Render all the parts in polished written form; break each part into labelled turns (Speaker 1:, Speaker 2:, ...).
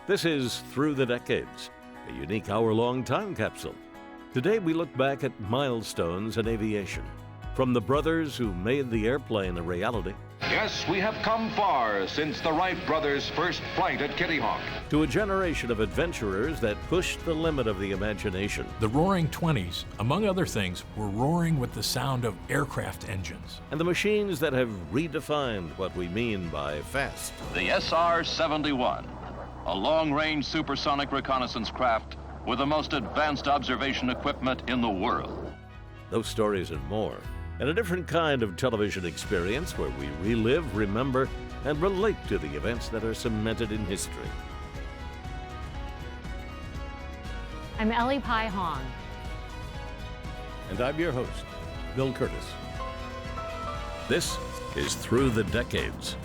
Speaker 1: This is Through the Decades, a unique hour-long time capsule. Today we look back at milestones in aviation, from the brothers who made the airplane a reality,
Speaker 2: Yes, we have come far since the Wright brothers' first flight at Kitty Hawk.
Speaker 1: to a generation of adventurers that pushed the limit of the imagination.
Speaker 3: The Roaring Twenties, among other things, were roaring with the sound of aircraft engines.
Speaker 1: And the machines that have redefined what we mean by fast.
Speaker 4: The SR71, a long-range supersonic reconnaissance craft with the most advanced observation equipment in the world.
Speaker 1: Those stories and more. And a different kind of television experience where we relive, remember, and relate to the events that are cemented in history.
Speaker 5: I'm Ellie Pai Hong.
Speaker 1: And I'm your host, Bill Curtis. This is Through the Decades.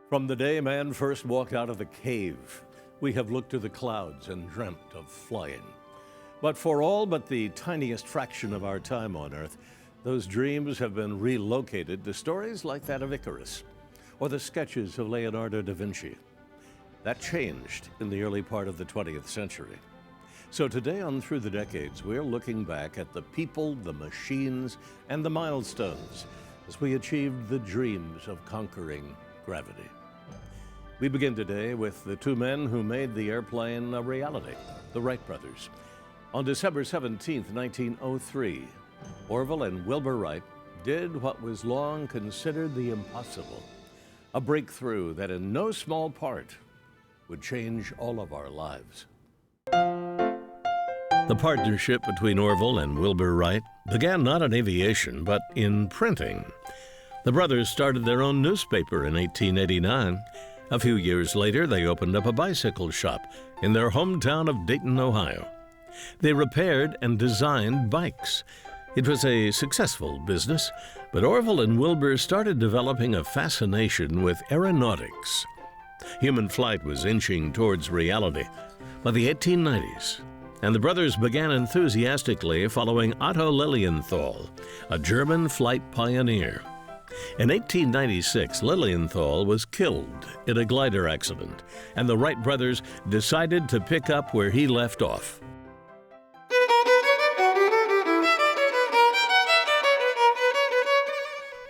Speaker 1: From the day man first walked out of the cave, we have looked to the clouds and dreamt of flying. But for all but the tiniest fraction of our time on Earth, those dreams have been relocated to stories like that of Icarus, or the sketches of Leonardo da Vinci. That changed in the early part of the 20th century. So today on Through the Decades, we're looking back at the people, the machines, and the milestones as we achieved the dreams of conquering gravity. We begin today with the two men who made the airplane a reality, the Wright brothers. On December 17, 1903, Orville and Wilbur Wright did what was long considered the impossible, a breakthrough that in no small part would change all of our lives. The partnership between Orville and Wilbur Wright began not in aviation, but in printing. The brothers started their own newspaper in 1889. A few years later, they opened up a bicycle shop in their hometown of Dayton, Ohio. They repaired and designed bikes. It was a successful business, but Orville and Wilbur started developing a fascination with aeronautics. Human flight was inching towards reality by the 1890s, and the brothers began enthusiastically following Otto Lilienthal, a German flight pioneer. In 1896, Lilienthal was killed in a glider accident, and the Wright brothers decided to pick up where he left off.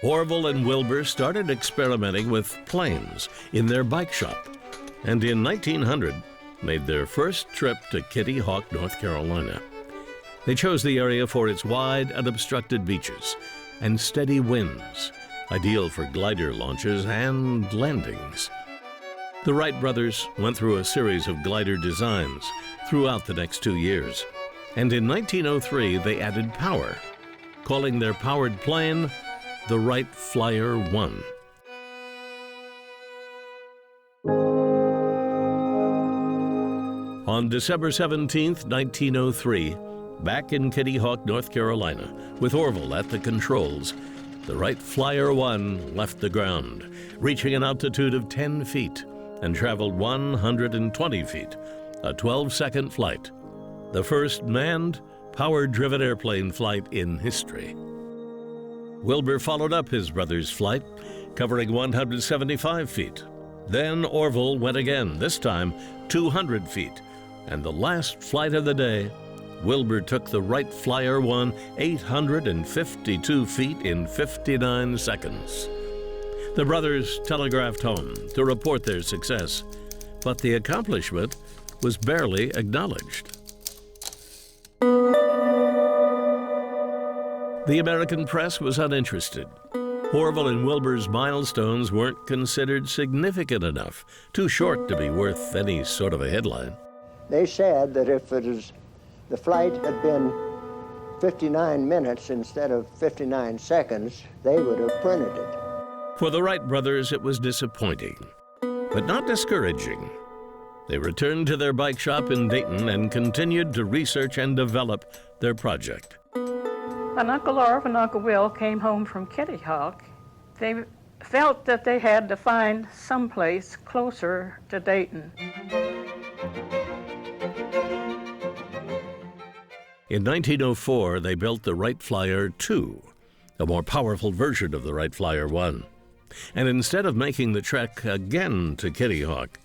Speaker 1: Orville and Wilbur started experimenting with planes in their bike shop, and in 1900 made their first trip to Kitty Hawk, North Carolina. They chose the area for its wide, unobstructed beaches and steady winds, ideal for glider launches and landings. The Wright brothers went through a series of glider designs throughout the next 2 years, and in 1903 they added power, calling their powered plane the Wright Flyer 1. On December 17, 1903, back in Kitty Hawk, North Carolina, with Orville at the controls, the Wright Flyer 1 left the ground, reaching an altitude of 10 feet and traveled 120 feet, a 12-second flight, the first manned, power-driven airplane flight in history. Wilbur followed up his brother's flight, covering 175 feet. Then Orville went again, this time 200 feet. And the last flight of the day, Wilbur took the Wright Flyer 1 852 feet in 59 seconds. The brothers telegraphed home to report their success, but the accomplishment was barely acknowledged. The American press was uninterested. Orville and Wilbur's milestones weren't considered significant enough, too short to be worth any sort of a headline.
Speaker 6: They said that if the flight had been 59 minutes instead of 59 seconds, they would have printed it.
Speaker 1: For the Wright brothers, it was disappointing, but not discouraging. They returned to their bike shop in Dayton and continued to research and develop their project.
Speaker 7: When Uncle Orv and Uncle Will came home from Kitty Hawk, they felt that they had to find someplace closer to Dayton.
Speaker 1: In 1904, they built the Wright Flyer 2, a more powerful version of the Wright Flyer 1. And instead of making the trek again to Kitty Hawk,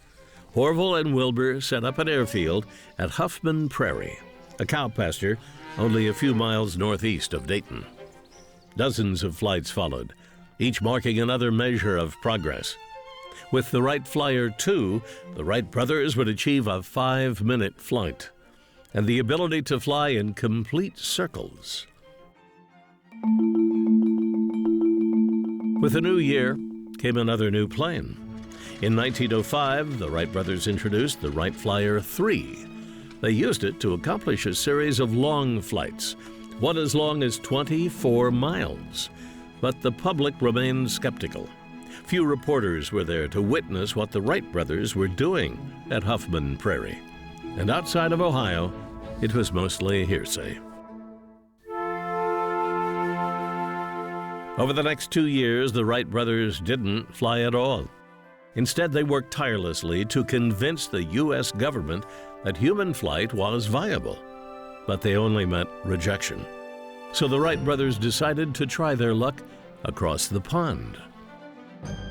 Speaker 1: Orville and Wilbur set up an airfield at Huffman Prairie, a cow pasture only a few miles northeast of Dayton. Dozens of flights followed, each marking another measure of progress. With the Wright Flyer 2, the Wright brothers would achieve a 5-minute flight and the ability to fly in complete circles. With a new year came another new plane. In 1905, the Wright brothers introduced the Wright Flyer 3. They used it to accomplish a series of long flights, one as long as 24 miles. But the public remained skeptical. Few reporters were there to witness what the Wright brothers were doing at Huffman Prairie. And outside of Ohio, it was mostly hearsay. Over the next 2 years, the Wright brothers didn't fly at all. Instead, they worked tirelessly to convince the U.S. government that human flight was viable. But they only met rejection. So the Wright brothers decided to try their luck across the pond.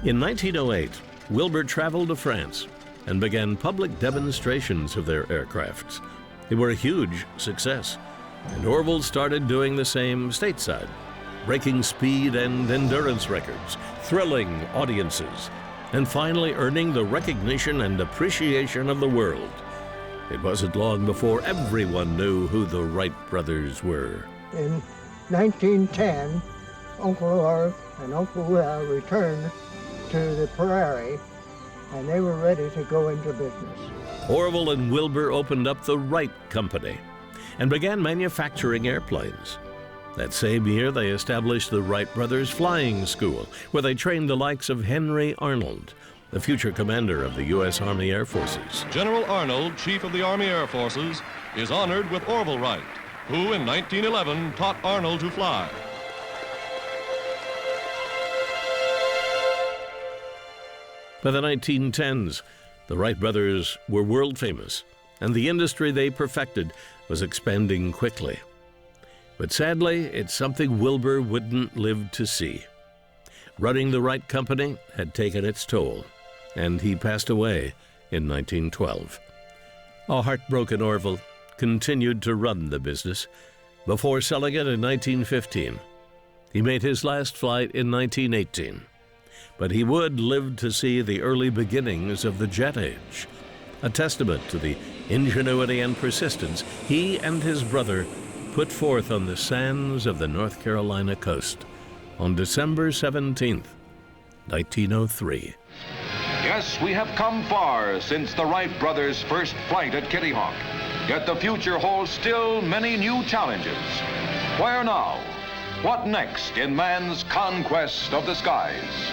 Speaker 1: In 1908, Wilbur traveled to France and began public demonstrations of their aircrafts. They were a huge success, and Orville started doing the same stateside, breaking speed and endurance records, thrilling audiences, and finally earning the recognition and appreciation of the world. It wasn't long before everyone knew who the Wright brothers were.
Speaker 6: In 1910, Uncle Orv and Uncle Will returned to the prairie, and they were ready to go into business.
Speaker 1: Orville and Wilbur opened up the Wright Company and began manufacturing airplanes. That same year, they established the Wright Brothers Flying School, where they trained the likes of Henry Arnold, the future commander of the U.S. Army Air Forces.
Speaker 8: General Arnold, Chief of the Army Air Forces, is honored with Orville Wright, who in 1911 taught Arnold to fly.
Speaker 1: By the 1910s, the Wright brothers were world famous, and the industry they perfected was expanding quickly. But sadly, it's something Wilbur wouldn't live to see. Running the Wright Company had taken its toll, and he passed away in 1912. A heartbroken Orville continued to run the business before selling it in 1915. He made his last flight in 1918, but he would live to see the early beginnings of the jet age, a testament to the ingenuity and persistence he and his brother put forth on the sands of the North Carolina coast on December 17th, 1903.
Speaker 2: Yes, we have come far since the Wright brothers' first flight at Kitty Hawk. Yet the future holds still many new challenges. Where now? What next in man's conquest of the skies?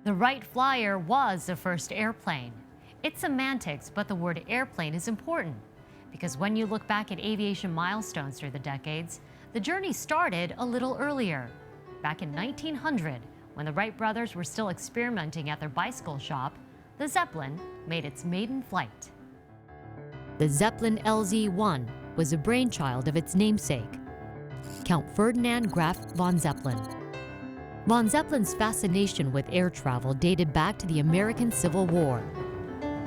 Speaker 5: The Wright Flyer was the first airplane. It's semantics, but the word airplane is important because when you look back at aviation milestones through the decades, the journey started a little earlier. Back in 1900, when the Wright brothers were still experimenting at their bicycle shop, the Zeppelin made its maiden flight. The Zeppelin LZ-1 was a brainchild of its namesake, Count Ferdinand Graf von Zeppelin. Von Zeppelin's fascination with air travel dated back to the American Civil War,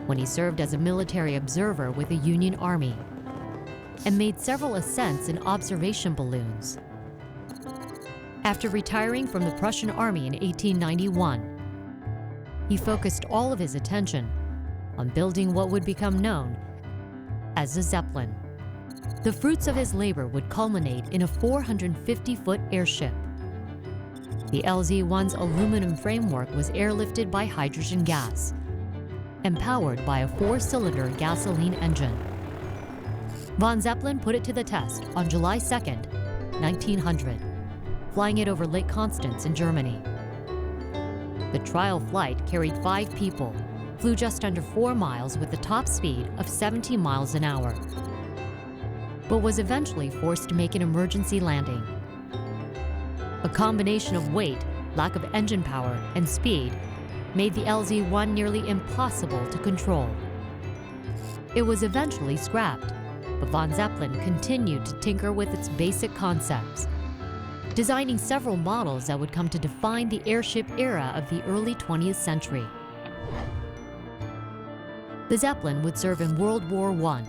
Speaker 5: when he served as a military observer with the Union Army and made several ascents in observation balloons. After retiring from the Prussian Army in 1891, he focused all of his attention on building what would become known as the Zeppelin. The fruits of his labor would culminate in a 450-foot airship. The LZ-1's aluminum framework was airlifted by hydrogen gas and powered by a 4-cylinder gasoline engine. Von Zeppelin put it to the test on July 2nd, 1900, flying it over Lake Constance in Germany. The trial flight carried 5 people, flew just under 4 miles with a top speed of 70 miles an hour, but was eventually forced to make an emergency landing. A combination of weight, lack of engine power, and speed made the LZ-1 nearly impossible to control. It was eventually scrapped, but von Zeppelin continued to tinker with its basic concepts. designing several models that would come to define the airship era of the early 20th century. The Zeppelin would serve in World War I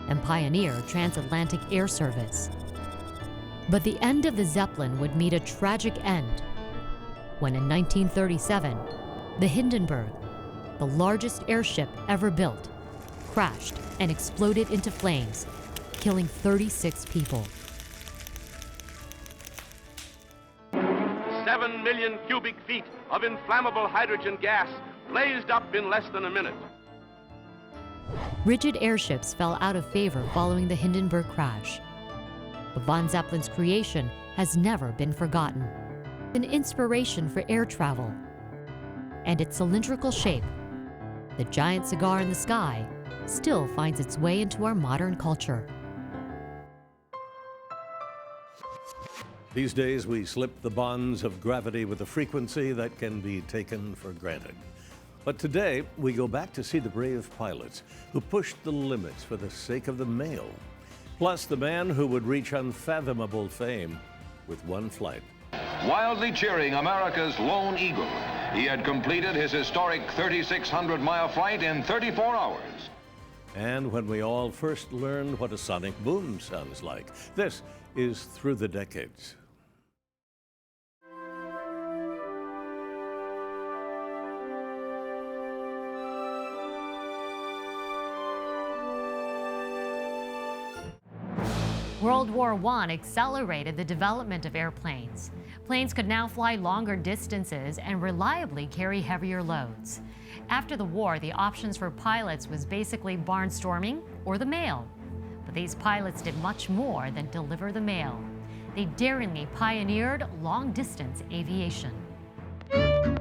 Speaker 5: and pioneer transatlantic air service. But the end of the Zeppelin would meet a tragic end when in 1937, the Hindenburg, the largest airship ever built, crashed and exploded into flames, killing 36 people.
Speaker 9: 7 million cubic feet of inflammable hydrogen gas blazed up in less than a minute.
Speaker 5: Rigid airships fell out of favor following the Hindenburg crash. But von Zeppelin's creation has never been forgotten. An inspiration for air travel. And its cylindrical shape, the giant cigar in the sky, still finds its way into our modern culture.
Speaker 1: These days, we slip the bonds of gravity with a frequency that can be taken for granted. But today, we go back to see the brave pilots who pushed the limits for the sake of the mail. Plus, the man who would reach unfathomable fame with one flight.
Speaker 2: Wildly cheering America's lone eagle, he had completed his historic 3,600-mile flight in 34 hours.
Speaker 1: And when we all first learned what a sonic boom sounds like. This is Through the Decades.
Speaker 5: World War I accelerated the development of airplanes. Planes could now fly longer distances and reliably carry heavier loads. After the war, the options for pilots was basically barnstorming or the mail. But these pilots did much more than deliver the mail. They daringly pioneered long-distance aviation. The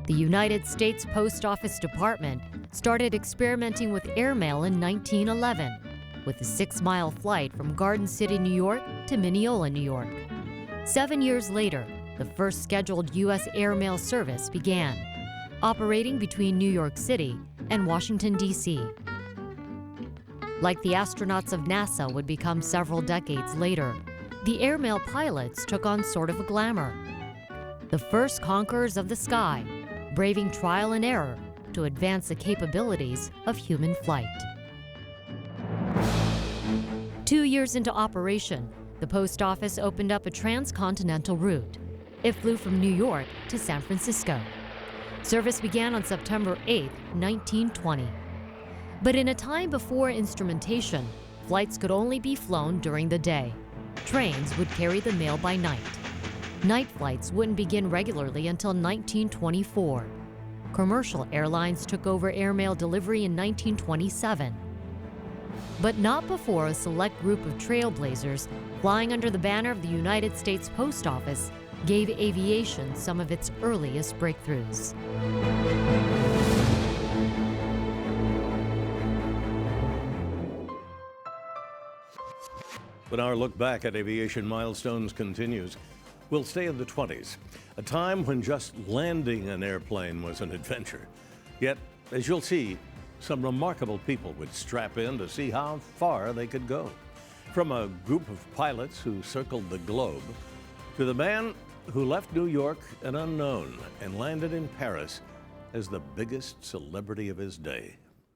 Speaker 5: United States Post Office Department started experimenting with airmail in 1911. With a 6-mile flight from Garden City, New York to Mineola, New York. 7 years later, the first scheduled U.S. airmail service began, operating between New York City and Washington, D.C. Like the astronauts of NASA would become several decades later, the airmail pilots took on sort of a glamour. The first conquerors of the sky, braving trial and error to advance the capabilities of human flight. 2 years into operation, the post office opened up a transcontinental route. It flew from New York to San Francisco. Service began on September 8, 1920. But in a time before instrumentation, flights could only be flown during the day. Trains would carry the mail by night. Night flights wouldn't begin regularly until 1924. Commercial airlines took over airmail delivery in 1927. But not before a select group of trailblazers flying under the banner of the United States Post Office gave aviation some of its earliest breakthroughs.
Speaker 1: When our look back at aviation milestones continues, we'll stay in the 20s, a time when just landing an airplane was an adventure. Yet, as you'll see, some remarkable people would strap in to see how far they could go. From a group of pilots who circled the globe, to the man who left New York an unknown and landed in Paris as the biggest celebrity of his day.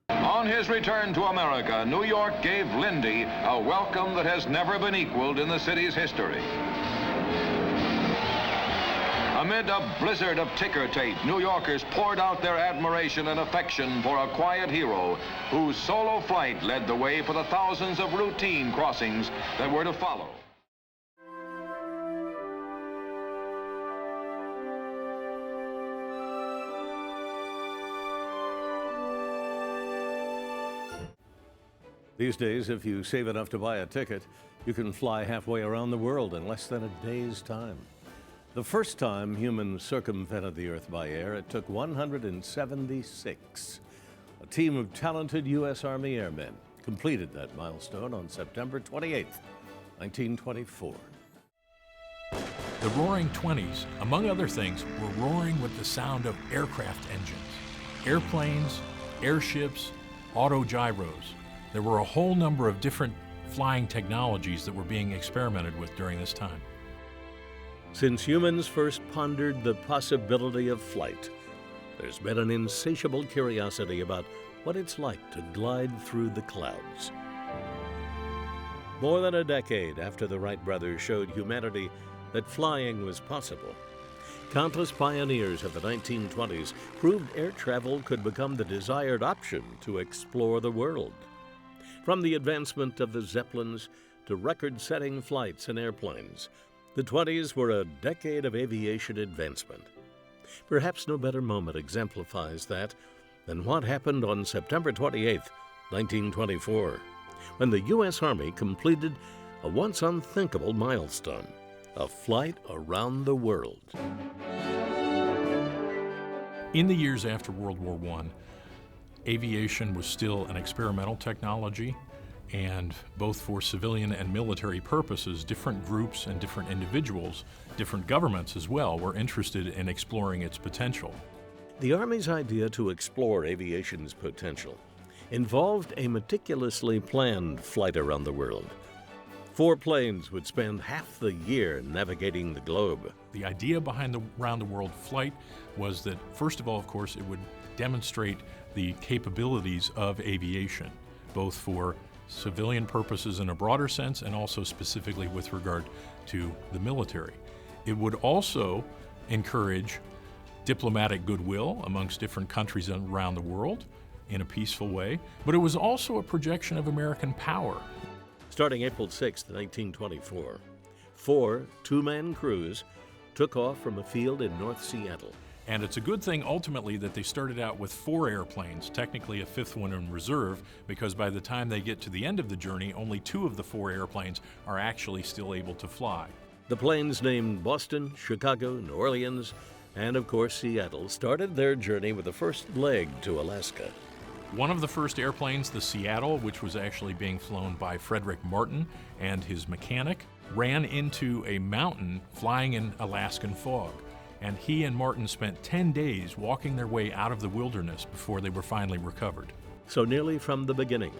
Speaker 2: On his return to America, New York gave Lindy a welcome that has never been equaled in the city's history. Amid a blizzard of ticker tape, New Yorkers poured out their admiration and affection for a quiet hero whose solo flight led the way for the thousands of routine crossings that were to follow.
Speaker 1: These days, if you save enough to buy a ticket, you can fly halfway around the world in less than a day's time. The first time humans circumvented the Earth by air, it took 176. A team of talented U.S. Army airmen completed that milestone on September 28, 1924.
Speaker 3: The Roaring Twenties, among other things, were roaring with the sound of aircraft engines, airplanes, airships, autogyros. There were a whole number of different flying technologies that were being experimented with during this time.
Speaker 1: Since humans first pondered the possibility of flight, there's been an insatiable curiosity about what it's like to glide through the clouds. More than a decade after the Wright brothers showed humanity that flying was possible, countless pioneers of the 1920s proved air travel could become the desired option to explore the world. From the advancement of the Zeppelins to record-setting flights in airplanes, the 20s were a decade of aviation advancement. Perhaps no better moment exemplifies that than what happened on September 28, 1924, when the U.S. Army completed a once unthinkable milestone, a flight around the world.
Speaker 3: In the years after World War I, aviation was still an experimental technology, and both for civilian and military purposes, different groups and different individuals, different governments as well, were interested in exploring its potential.
Speaker 1: The Army's idea to explore aviation's potential involved a meticulously planned flight around the world. 4 planes would spend half the year navigating the globe.
Speaker 3: The idea behind the round-the-world flight was that, first of all, of course, it would demonstrate the capabilities of aviation, both for civilian purposes in a broader sense and also specifically with regard to the military. It would also encourage diplomatic goodwill amongst different countries around the world in a peaceful way, but it was also a projection of American power.
Speaker 1: Starting April 6, 1924, 4 two-man crews took off from a field in North Seattle.
Speaker 3: And it's a good thing ultimately that they started out with 4 airplanes, technically a 5th one in reserve, because by the time they get to the end of the journey, only 2 of the 4 airplanes are actually still able to fly.
Speaker 1: The planes named Boston, Chicago, New Orleans, and of course Seattle started their journey with the first leg to Alaska.
Speaker 3: One of the first airplanes, the Seattle, which was actually being flown by Frederick Martin and his mechanic, ran into a mountain flying in Alaskan fog. And he and Martin spent 10 days walking their way out of the wilderness before they were finally recovered.
Speaker 1: So nearly from the beginning,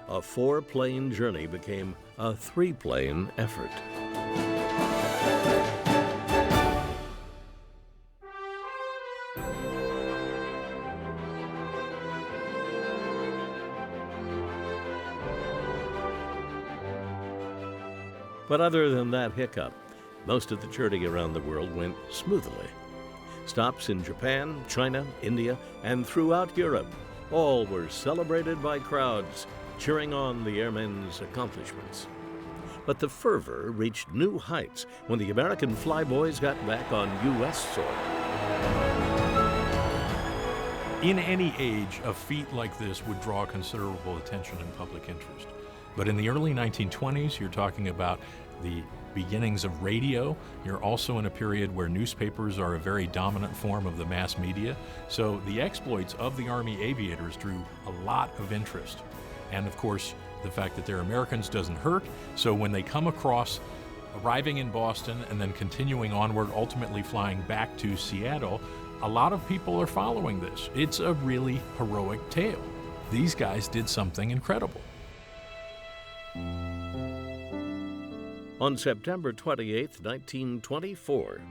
Speaker 1: a 4-plane journey became a 3-plane effort. But other than that hiccup, most of the journey around the world went smoothly. Stops in Japan, China, India, and throughout Europe all were celebrated by crowds cheering on the airmen's accomplishments. But the fervor reached new heights when the American flyboys got back on U.S. soil.
Speaker 3: In any age, a feat like this would draw considerable attention and public interest. But in the early 1920s, you're talking about the beginnings of radio. You're also in a period where newspapers are a very dominant form of the mass media. So the exploits of the Army aviators drew a lot of interest. And of course, the fact that they're Americans doesn't hurt. So when they come across arriving in Boston and then continuing onward, ultimately flying back to Seattle, a lot of people are following this. It's a really heroic tale. These guys did something incredible.
Speaker 1: On September 28, 1924,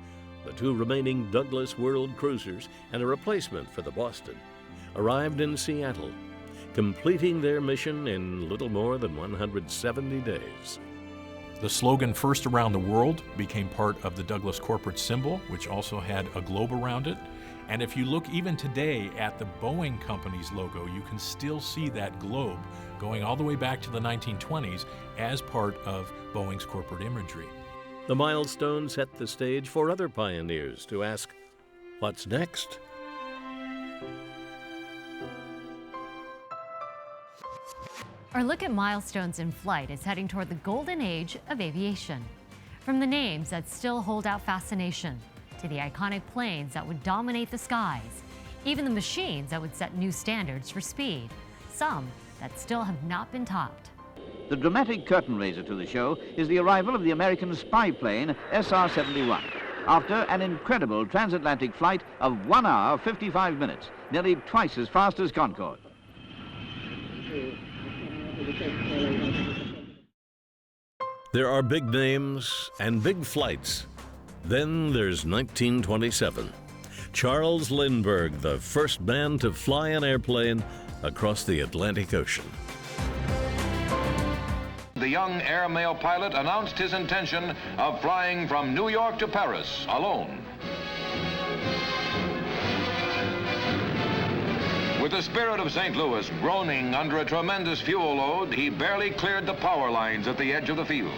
Speaker 1: the 2 remaining Douglas World Cruisers and a replacement for the Boston arrived in Seattle, completing their mission in little more than 170 days.
Speaker 3: The slogan "First Around the World" became part of the Douglas corporate symbol, which also had a globe around it. And if you look even today at the Boeing company's logo, you can still see that globe going all the way back to the 1920s as part of Boeing's corporate imagery.
Speaker 1: The milestone set the stage for other pioneers to ask, what's next?
Speaker 5: Our look at milestones in flight is heading toward the golden age of aviation. From the names that still hold out fascination, to the iconic planes that would dominate the skies, even the machines that would set new standards for speed, some that still have not been topped.
Speaker 10: The dramatic curtain raiser to the show is the arrival of the American spy plane SR71, after an incredible transatlantic flight of 1 hour, 55 minutes, nearly twice as fast as Concorde.
Speaker 1: There are big names and big flights, Then there's 1927. Charles Lindbergh, the first man to fly an airplane across the Atlantic Ocean.
Speaker 2: The young airmail pilot announced his intention of flying from New York to Paris alone. With the spirit of St. Louis groaning under a tremendous fuel load, he barely cleared the power lines at the edge of the field.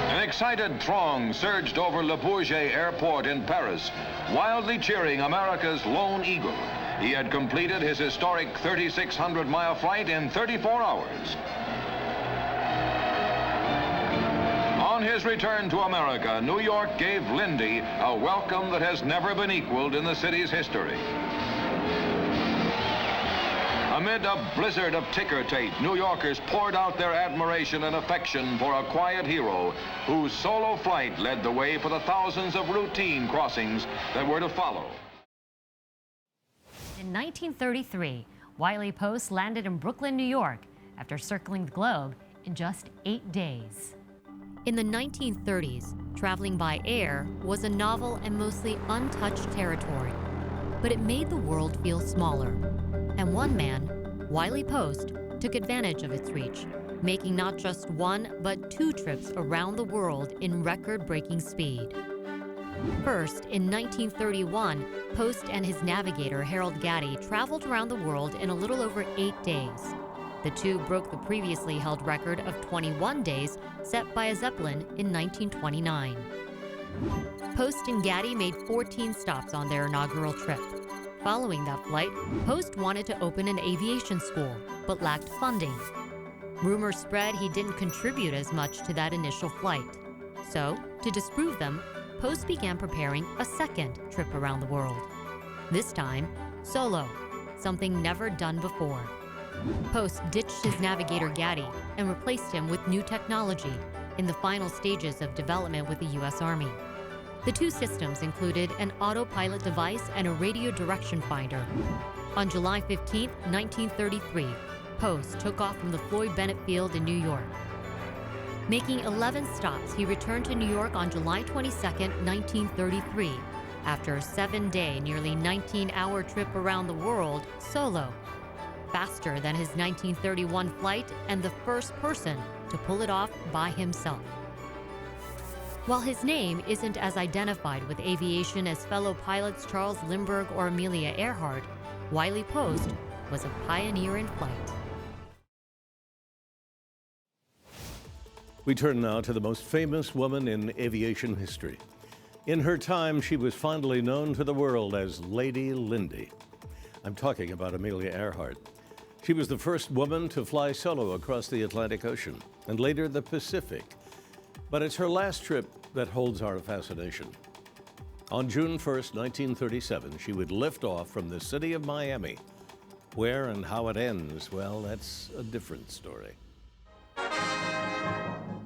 Speaker 2: An excited throng surged over Le Bourget Airport in Paris, wildly cheering America's lone eagle. He had completed his historic 3,600-mile flight in 34 hours. On his return to America, New York gave Lindy a welcome that has never been equaled in the city's history. Amid a blizzard of ticker tape, New Yorkers poured out their admiration and affection for a quiet hero whose solo flight led the way for the thousands of routine crossings that were to follow.
Speaker 5: In 1933, Wiley Post landed in Brooklyn, New York, after circling the globe in just 8 days. In the 1930s, traveling by air was a novel and mostly untouched territory, but it made the world feel smaller. And one man, Wiley Post, took advantage of its reach, making not just 1, but 2 trips around the world in record-breaking speed. First, in 1931, Post and his navigator, Harold Gatty, traveled around the world in a little over 8 days. The two broke the previously held record of 21 days set by a Zeppelin in 1929. Post and Gatty made 14 stops on their inaugural trip. Following that flight, Post wanted to open an aviation school, but lacked funding. Rumors spread he didn't contribute as much to that initial flight. So, to disprove them, Post began preparing a second trip around the world. This time, solo, something never done before. Post ditched his navigator Gatty and replaced him with new technology in the final stages of development with the U.S. Army. The two systems included an autopilot device and a radio direction finder. On July 15, 1933, Post took off from the Floyd Bennett Field in New York. Making 11 stops, he returned to New York on July 22, 1933, after a 7-day, nearly 19-hour trip around the world solo. Faster than his 1931 flight and the first person to pull it off by himself. While his name isn't as identified with aviation as fellow pilots Charles Lindbergh or Amelia Earhart, Wiley Post was a pioneer in flight.
Speaker 1: We turn now to the most famous woman in aviation history. In her time, she was fondly known to the world as Lady Lindy. I'm talking about Amelia Earhart. She was the first woman to fly solo across the Atlantic Ocean and later the Pacific. But it's her last trip that holds our fascination. On June 1st, 1937, she would lift off from the city of Miami. Where and how it ends, well, that's a different story.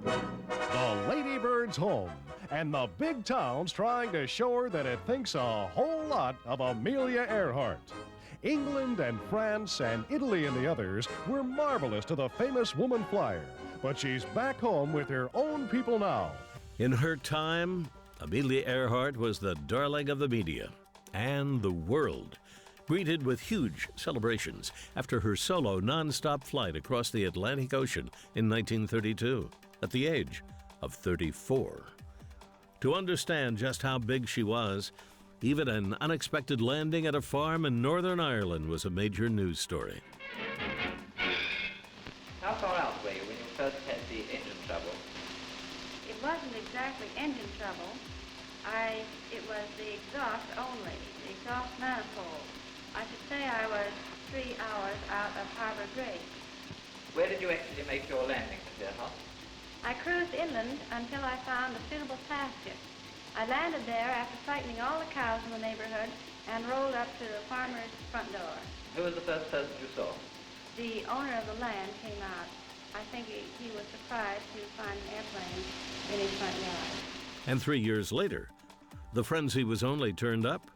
Speaker 11: The Lady Bird's home, and the big town's trying to show her that it thinks a whole lot of Amelia Earhart. England and France and Italy and the others were marvelous to the famous woman flyer, but she's back home with her own people now.
Speaker 1: In her time, Amelia Earhart was the darling of the media and the world, greeted with huge celebrations after her solo non-stop flight across the Atlantic Ocean in 1932, at the age of 34. To understand just how big she was, even an unexpected landing at a farm in Northern Ireland was a major news story.
Speaker 12: How far out were you when you first had the engine trouble?
Speaker 13: It wasn't exactly engine trouble. It was the exhaust only, the exhaust manifold. I should say I was 3 hours out of Harbor Grace.
Speaker 12: Where did you actually make your landing, Miss Earhart?
Speaker 13: I cruised inland until I found a suitable pasture. I landed there after frightening all the cows in the neighborhood and rolled up to the farmer's front door.
Speaker 12: Who was the first person you saw?
Speaker 13: The owner of the land came out. I think he was surprised to find an airplane in his front yard.
Speaker 1: And 3 years later, the frenzy was only turned up.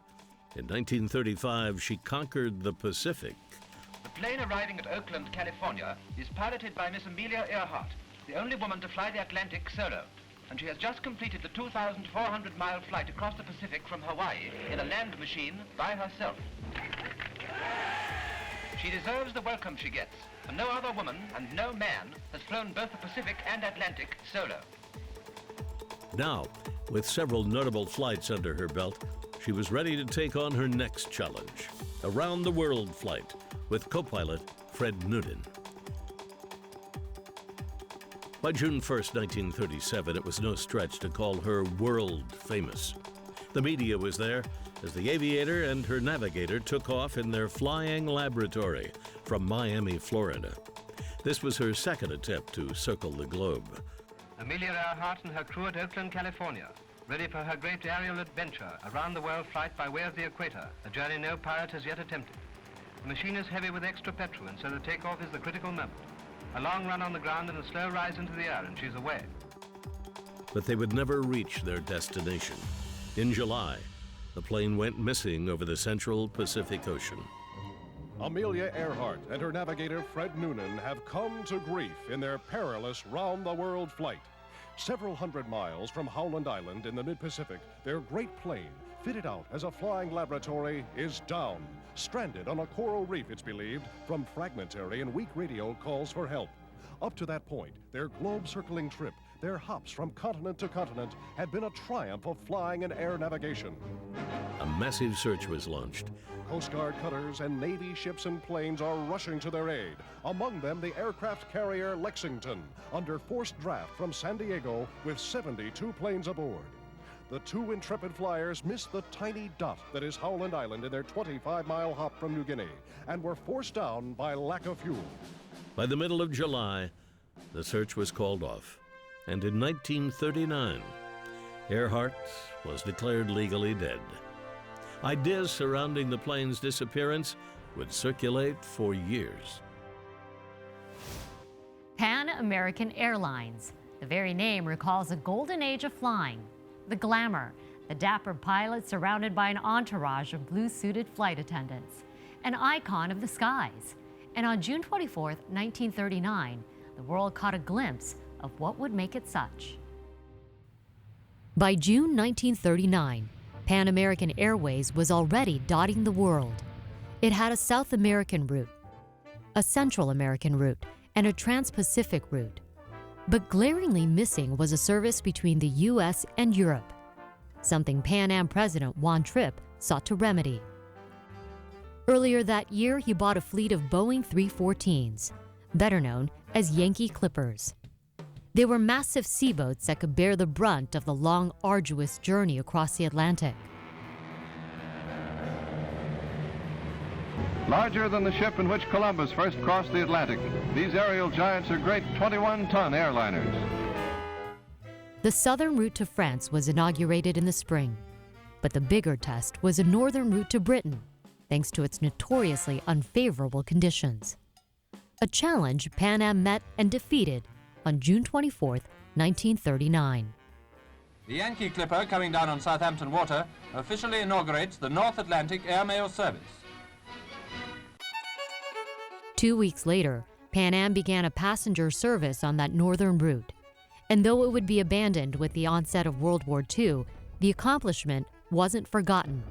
Speaker 1: In 1935, she conquered the Pacific.
Speaker 14: The plane arriving at Oakland, California, is piloted by Miss Amelia Earhart, the only woman to fly the Atlantic solo, and she has just completed the 2,400-mile flight across the Pacific from Hawaii in a land machine by herself. She deserves the welcome she gets, for no other woman and no man has flown both the Pacific and Atlantic solo.
Speaker 1: Now, with several notable flights under her belt, she was ready to take on her next challenge, a round-the-world flight with co-pilot Fred Noonan. By June 1st, 1937, it was no stretch to call her world famous. The media was there as the aviator and her navigator took off in their flying laboratory from Miami, Florida. This was her second attempt to circle the globe.
Speaker 14: Amelia Earhart and her crew at Oakland, California, ready for her great aerial adventure, a round-the-world flight by way of the equator, a journey no pirate has yet attempted. The machine is heavy with extra petrol, and so the takeoff is the critical moment. A long run on the ground and a slow rise into the air, and she's away.
Speaker 1: But they would never reach their destination. In July, the plane went missing over the central Pacific Ocean.
Speaker 11: Amelia Earhart and her navigator Fred Noonan have come to grief in their perilous round-the-world flight. Several hundred miles from Howland Island in the mid-Pacific, their great plane, fitted out as a flying laboratory, is down, stranded on a coral reef, it's believed, from fragmentary and weak radio calls for help. Up to that point, their globe-circling trip, their hops from continent to continent, had been a triumph of flying and air navigation.
Speaker 1: A massive search was launched.
Speaker 11: Coast Guard cutters and Navy ships and planes are rushing to their aid. Among them, the aircraft carrier Lexington, under forced draft from San Diego with 72 planes aboard. The two intrepid flyers missed the tiny dot that is Howland Island in their 25-mile hop from New Guinea and were forced down by lack of fuel.
Speaker 1: By the middle of July, the search was called off. And in 1939, Earhart was declared legally dead. Ideas surrounding the plane's disappearance would circulate for years.
Speaker 5: Pan American Airlines. The very name recalls a golden age of flying. The glamour, the dapper pilot surrounded by an entourage of blue-suited flight attendants, an icon of the skies. And on June 24th, 1939, the world caught a glimpse of what would make it such. By June 1939, Pan American Airways was already dotting the world. It had a South American route, a Central American route, and a Trans-Pacific route. But glaringly missing was a service between the U.S. and Europe, something Pan Am President Juan Trippe sought to remedy. Earlier that year, he bought a fleet of Boeing 314s, better known as Yankee Clippers. They were massive seaboats that could bear the brunt of the long, arduous journey across the Atlantic.
Speaker 2: Larger than the ship in which Columbus first crossed the Atlantic, these aerial giants are great 21-ton airliners.
Speaker 5: The southern route to France was inaugurated in the spring, but the bigger test was a northern route to Britain, thanks to its notoriously unfavorable conditions. A challenge Pan Am met and defeated on June 24, 1939.
Speaker 15: The Yankee Clipper, coming down on Southampton water, officially inaugurates the North Atlantic airmail service.
Speaker 5: 2 weeks later, Pan Am began a passenger service on that northern route. And though it would be abandoned with the onset of World War II, the accomplishment wasn't forgotten,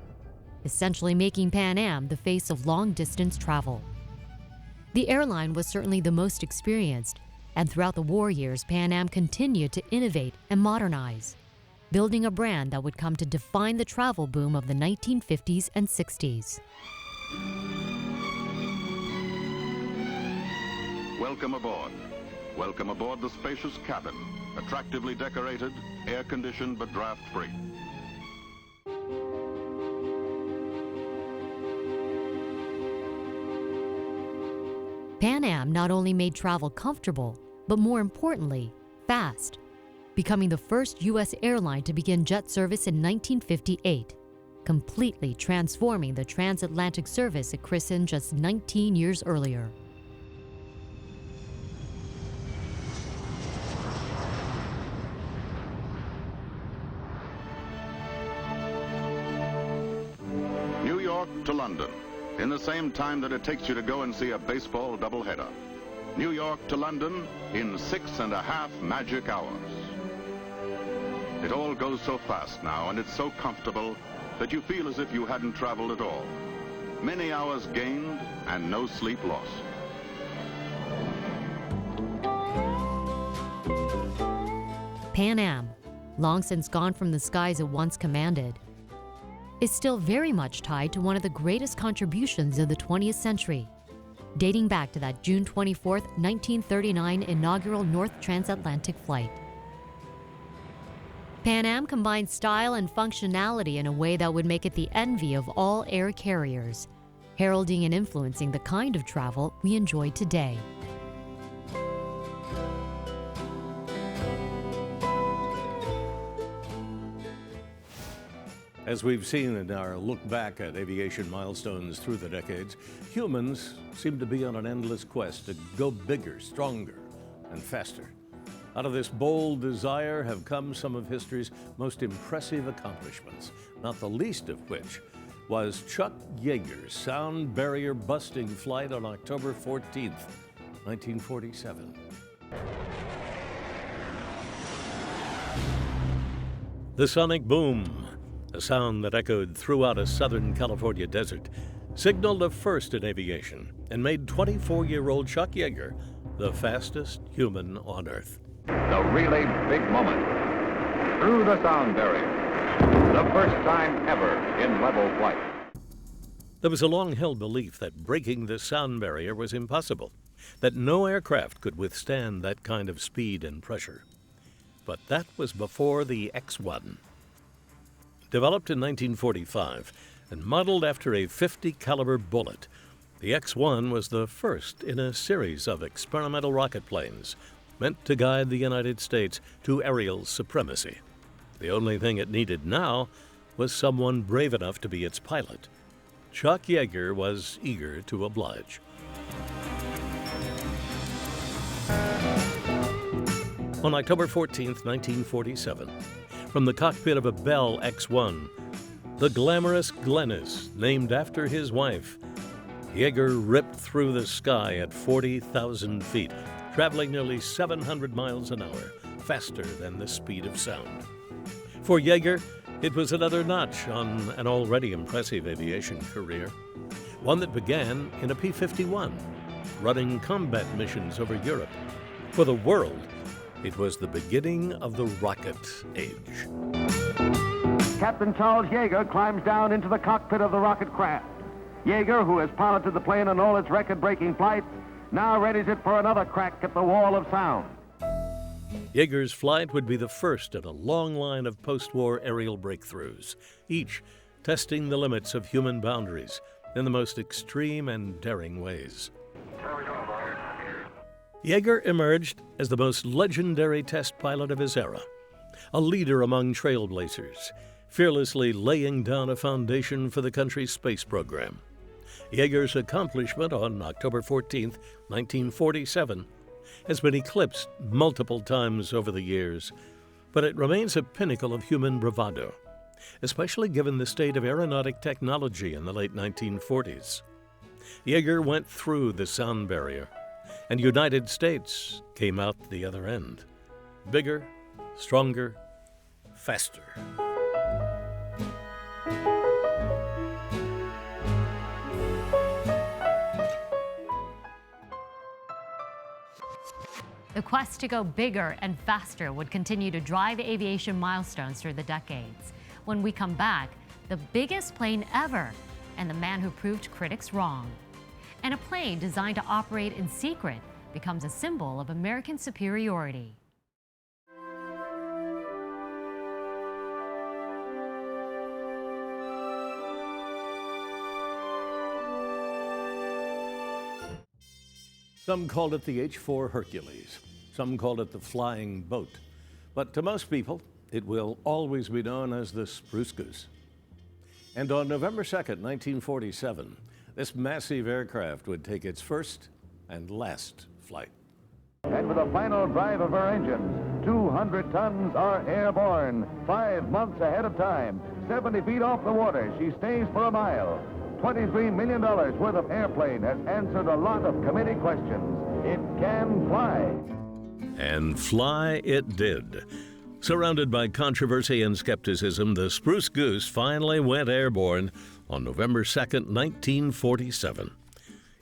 Speaker 5: essentially making Pan Am the face of long-distance travel. The airline was certainly the most experienced, and throughout the war years, Pan Am continued to innovate and modernize, building a brand that would come to define the travel boom of the 1950s and 60s.
Speaker 16: Welcome aboard. Welcome aboard the spacious cabin, attractively decorated, air-conditioned but draft-free.
Speaker 5: Pan Am not only made travel comfortable, but more importantly, fast, becoming the first U.S. airline to begin jet service in 1958, completely transforming the transatlantic service it christened just 19 years earlier.
Speaker 16: New York to London, in the same time that it takes you to go and see a baseball doubleheader. New York to London in 6.5 magic hours. It all goes so fast now, and it's so comfortable that you feel as if you hadn't traveled at all. Many hours gained and no sleep lost.
Speaker 5: Pan Am, long since gone from the skies it once commanded, is still very much tied to one of the greatest contributions of the 20th century, dating back to that June 24, 1939 inaugural North Transatlantic flight. Pan Am combined style and functionality in a way that would make it the envy of all air carriers, heralding and influencing the kind of travel we enjoy today.
Speaker 1: As we've seen in our look back at aviation milestones through the decades, humans seem to be on an endless quest to go bigger, stronger, and faster. Out of this bold desire have come some of history's most impressive accomplishments, not the least of which was Chuck Yeager's sound barrier busting flight on October 14th, 1947. The sonic boom, a sound that echoed throughout a Southern California desert, signaled a first in aviation and made 24-year-old Chuck Yeager the fastest human on Earth.
Speaker 2: The really big moment. Through the sound barrier. The first time ever in level flight.
Speaker 1: There was a long-held belief that breaking the sound barrier was impossible, that no aircraft could withstand that kind of speed and pressure. But that was before the X-1. Developed in 1945 and modeled after a .50 caliber bullet, the X-1 was the first in a series of experimental rocket planes meant to guide the United States to aerial supremacy. The only thing it needed now was someone brave enough to be its pilot. Chuck Yeager was eager to oblige. On October 14th, 1947, from the cockpit of a Bell X-1, the glamorous Glennis, named after his wife, Yeager ripped through the sky at 40,000 feet, traveling nearly 700 miles an hour, faster than the speed of sound. For Yeager, it was another notch on an already impressive aviation career, one that began in a P-51, running combat missions over Europe. For the world, it was the beginning of the rocket age.
Speaker 17: Captain Charles Yeager climbs down into the cockpit of the rocket craft. Yeager, who has piloted the plane on all its record-breaking flights, now readies it for another crack at the wall of sound.
Speaker 1: Yeager's flight would be the first in a long line of post-war aerial breakthroughs, each testing the limits of human boundaries in the most extreme and daring ways. Yeager emerged as the most legendary test pilot of his era, a leader among trailblazers, fearlessly laying down a foundation for the country's space program. Yeager's accomplishment on October 14th, 1947, has been eclipsed multiple times over the years, but it remains a pinnacle of human bravado, especially given the state of aeronautic technology in the late 1940s. Yeager went through the sound barrier, and United States came out the other end. Bigger, stronger, faster.
Speaker 5: The quest to go bigger and faster would continue to drive aviation milestones through the decades. When we come back, the biggest plane ever and the man who proved critics wrong. And a plane designed to operate in secret becomes a symbol of American superiority.
Speaker 1: Some called it the H-4 Hercules. Some called it the flying boat. But to most people, it will always be known as the Spruce Goose. And on November 2nd, 1947, this massive aircraft would take its first and last flight.
Speaker 17: And with the final drive of her engines, 200 tons are airborne. 5 months ahead of time, 70 feet off the water, she stays for a mile. $23 million worth of airplane has answered a lot of committee questions. It can fly.
Speaker 1: And fly it did. Surrounded by controversy and skepticism, the Spruce Goose finally went airborne on November 2nd, 1947.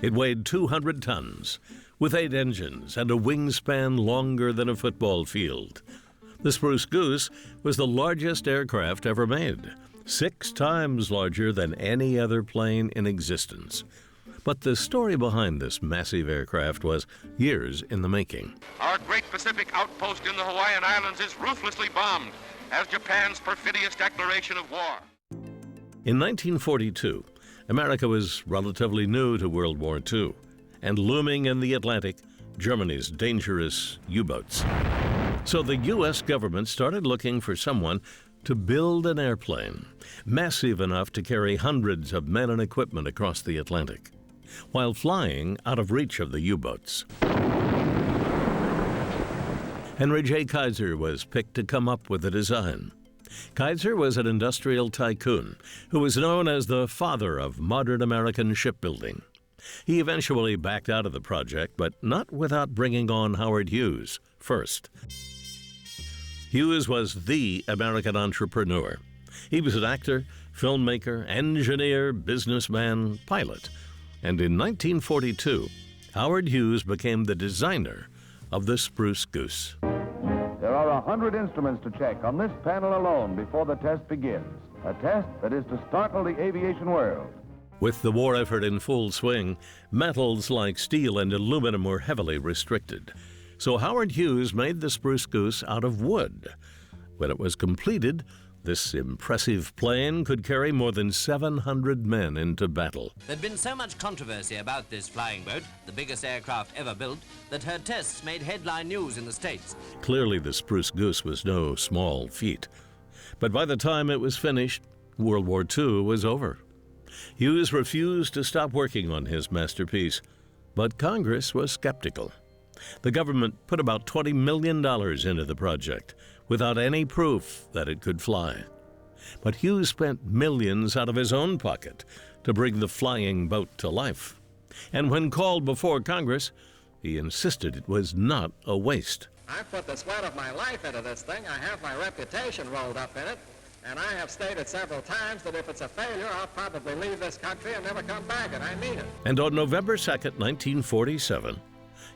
Speaker 1: It weighed 200 tons, with 8 engines and a wingspan longer than a football field. The Spruce Goose was the largest aircraft ever made, 6 times larger than any other plane in existence. But the story behind this massive aircraft was years in the making.
Speaker 9: Our great Pacific outpost in the Hawaiian Islands is ruthlessly bombed as Japan's perfidious declaration of war.
Speaker 1: In 1942, America was relatively new to World War II, and looming in the Atlantic, Germany's dangerous U-boats. So the U.S. government started looking for someone to build an airplane massive enough to carry hundreds of men and equipment across the Atlantic, while flying out of reach of the U-boats. Henry J. Kaiser was picked to come up with the design. Kaiser was an industrial tycoon who was known as the father of modern American shipbuilding. He eventually backed out of the project, but not without bringing on Howard Hughes first. Hughes was the American entrepreneur. He was an actor, filmmaker, engineer, businessman, pilot. And in 1942, Howard Hughes became the designer of the Spruce Goose.
Speaker 17: There are 100 instruments to check on this panel alone before the test begins. A test that is to startle the aviation world.
Speaker 1: With the war effort in full swing, metals like steel and aluminum were heavily restricted. So Howard Hughes made the Spruce Goose out of wood. When it was completed, this impressive plane could carry more than 700 men into battle.
Speaker 18: There'd been so much controversy about this flying boat, the biggest aircraft ever built, that her tests made headline news in the States.
Speaker 1: Clearly, the Spruce Goose was no small feat. But by the time it was finished, World War II was over. Hughes refused to stop working on his masterpiece, but Congress was skeptical. The government put about $20 million into the project, without any proof that it could fly. But Hughes spent millions out of his own pocket to bring the flying boat to life. And when called before Congress, he insisted it was not a waste.
Speaker 19: I put the sweat of my life into this thing. I have my reputation rolled up in it. And I have stated several times that if it's a failure, I'll probably leave this country and never come back, and I mean it.
Speaker 1: And on November 2nd, 1947,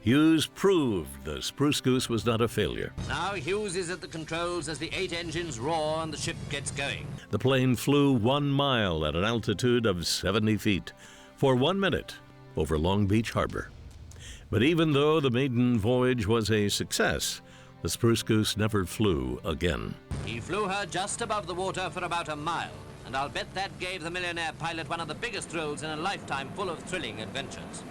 Speaker 1: Hughes proved the Spruce Goose was not a failure.
Speaker 18: Now Hughes is at the controls as the 8 engines roar and the ship gets going.
Speaker 1: The plane flew 1 mile at an altitude of 70 feet for 1 minute over Long Beach Harbor. But even though the maiden voyage was a success, the Spruce Goose never flew again.
Speaker 18: He flew her just above the water for about a mile, and I'll bet that gave the millionaire pilot one of the biggest thrills in a lifetime full of thrilling adventures.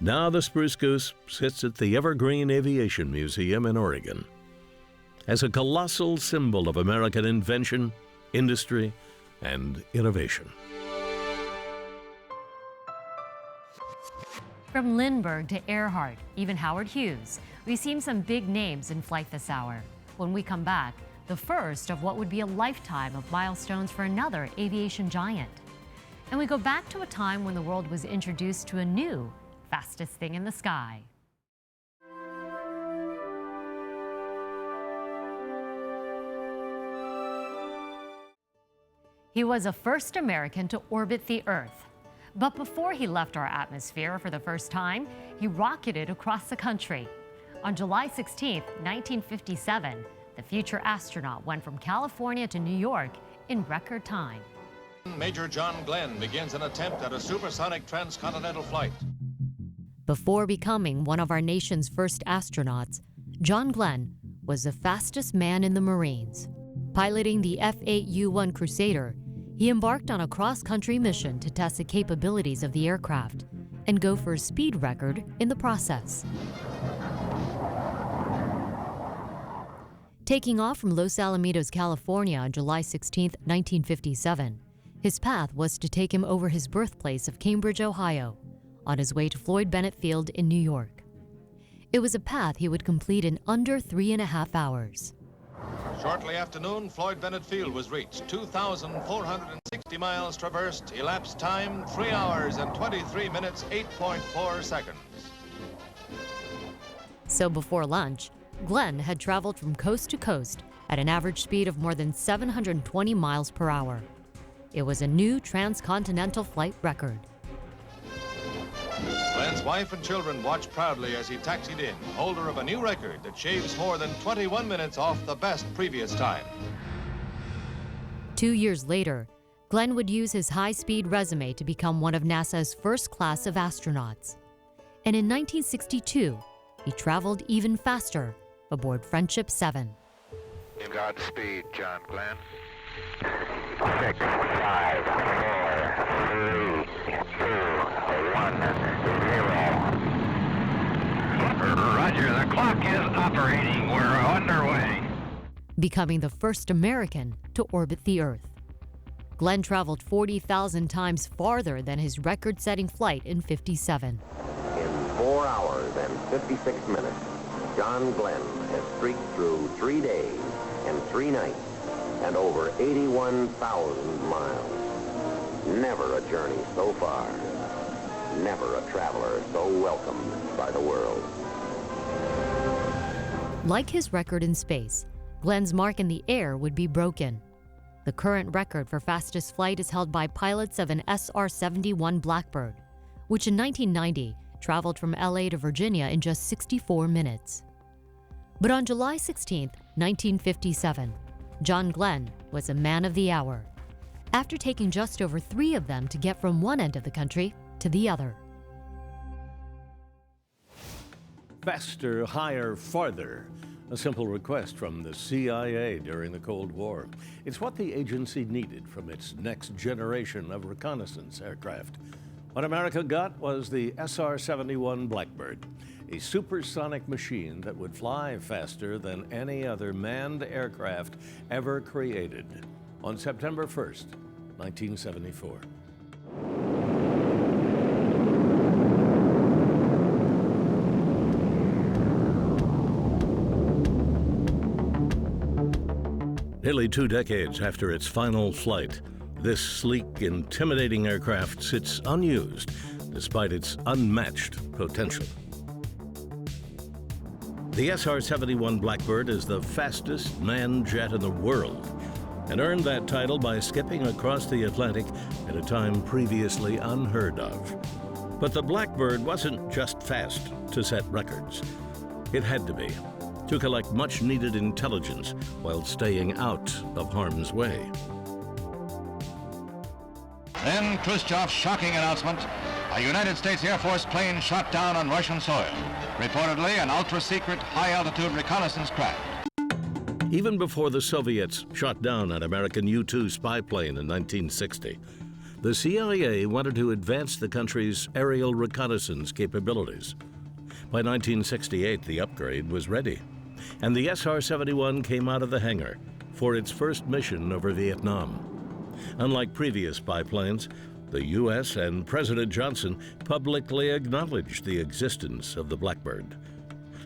Speaker 1: Now the Spruce Goose sits at the Evergreen Aviation Museum in Oregon as a colossal symbol of American invention, industry, and innovation.
Speaker 5: From Lindbergh to Earhart, even Howard Hughes, we've seen some big names in flight this hour. When we come back, the first of what would be a lifetime of milestones for another aviation giant. And we go back to a time when the world was introduced to a new fastest thing in the sky. He was a first American to orbit the Earth. But before he left our atmosphere for the first time, he rocketed across the country. On July 16, 1957, the future astronaut went from California to New York in record time.
Speaker 8: Major John Glenn begins an attempt at a supersonic transcontinental flight.
Speaker 5: Before becoming one of our nation's first astronauts, John Glenn was the fastest man in the Marines. Piloting the F-8U-1 Crusader, he embarked on a cross-country mission to test the capabilities of the aircraft and go for a speed record in the process. Taking off from Los Alamitos, California on July 16, 1957, his path was to take him over his birthplace of Cambridge, Ohio, on his way to Floyd Bennett Field in New York. It was a path he would complete in under 3.5 hours.
Speaker 8: Shortly after noon, Floyd Bennett Field was reached. 2,460 miles traversed, elapsed time 3 hours and 23 minutes, 8.4 seconds.
Speaker 5: So before lunch, Glenn had traveled from coast to coast at an average speed of more than 720 miles per hour. It was a new transcontinental flight record.
Speaker 8: Glenn's wife and children watched proudly as he taxied in, holder of a new record that shaves more than 21 minutes off the best previous time.
Speaker 5: 2 years later, Glenn would use his high-speed resume to become one of NASA's first class of astronauts. And in 1962, he traveled even faster aboard Friendship 7.
Speaker 20: Godspeed, John Glenn. 6, 5, 4, 3, 2, 1, 0. Roger, the clock is operating. We're underway.
Speaker 5: Becoming the first American to orbit the Earth. Glenn traveled 40,000 times farther than his record-setting flight in '57.
Speaker 21: In 4 hours and 56 minutes, John Glenn has streaked through 3 days and 3 nights and over 81,000 miles. Never a journey so far. Never a traveler so welcomed by the world.
Speaker 5: Like his record in space, Glenn's mark in the air would be broken. The current record for fastest flight is held by pilots of an SR71 Blackbird, which in 1990 traveled from LA to Virginia in just 64 minutes. But on July 16, 1957, John Glenn was a man of the hour, after taking just over 3 of them to get from one end of the country to the other.
Speaker 1: Faster, higher, farther. A simple request from the CIA during the Cold War. It's what the agency needed from its next generation of reconnaissance aircraft. What America got was the SR71 Blackbird, a supersonic machine that would fly faster than any other manned aircraft ever created. On September 1st, 1974. Nearly 2 decades after its final flight, this sleek, intimidating aircraft sits unused despite its unmatched potential. The SR-71 Blackbird is the fastest manned jet in the world and earned that title by skipping across the Atlantic at a time previously unheard of. But the Blackbird wasn't just fast to set records. It had to be, to collect much-needed intelligence while staying out of harm's way.
Speaker 2: Then Khrushchev's shocking announcement, a United States Air Force plane shot down on Russian soil, reportedly an ultra-secret high-altitude reconnaissance craft.
Speaker 1: Even before the Soviets shot down an American U-2 spy plane in 1960, the CIA wanted to advance the country's aerial reconnaissance capabilities. By 1968, the upgrade was ready, and the SR-71 came out of the hangar for its first mission over Vietnam. Unlike previous biplanes, the U.S. and President Johnson publicly acknowledged the existence of the Blackbird.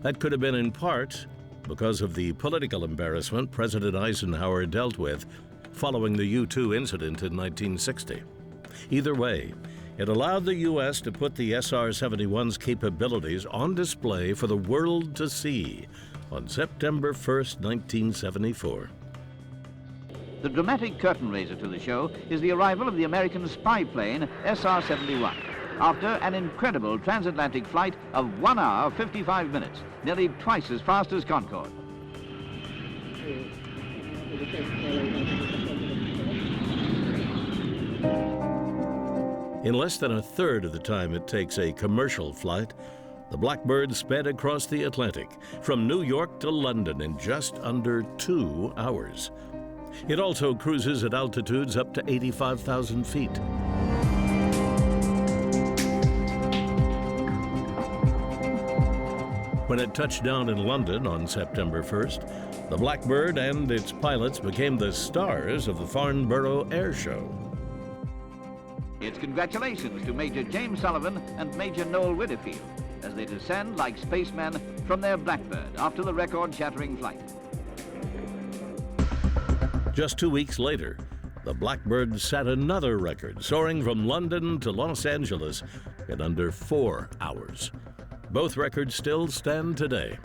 Speaker 1: That could have been in part because of the political embarrassment President Eisenhower dealt with following the U-2 incident in 1960. Either way, it allowed the U.S. to put the SR-71's capabilities on display for the world to see on September 1st, 1974.
Speaker 10: The dramatic curtain raiser to the show is the arrival of the American spy plane SR-71. After an incredible transatlantic flight of 1 hour, 55 minutes, nearly twice as fast as Concorde.
Speaker 1: In less than a third of the time it takes a commercial flight, the Blackbird sped across the Atlantic from New York to London in just under 2 hours. It also cruises at altitudes up to 85,000 feet. When it touched down in London on September 1st, the Blackbird and its pilots became the stars of the Farnborough Air Show.
Speaker 10: It's congratulations to Major James Sullivan and Major Noel Widderfield as they descend like spacemen from their Blackbird after the record-shattering flight.
Speaker 1: Just 2 weeks later, the Blackbird set another record, soaring from London to Los Angeles in under 4 hours. Both records still stand today,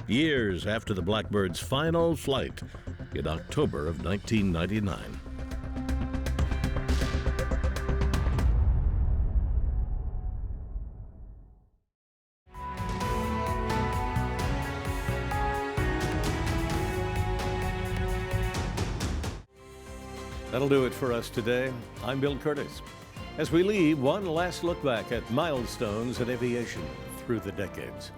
Speaker 1: years after the Blackbird's final flight in October of 1999. That'll do it for us today. I'm Bill Curtis. As we leave, one last look back at milestones in aviation through the decades.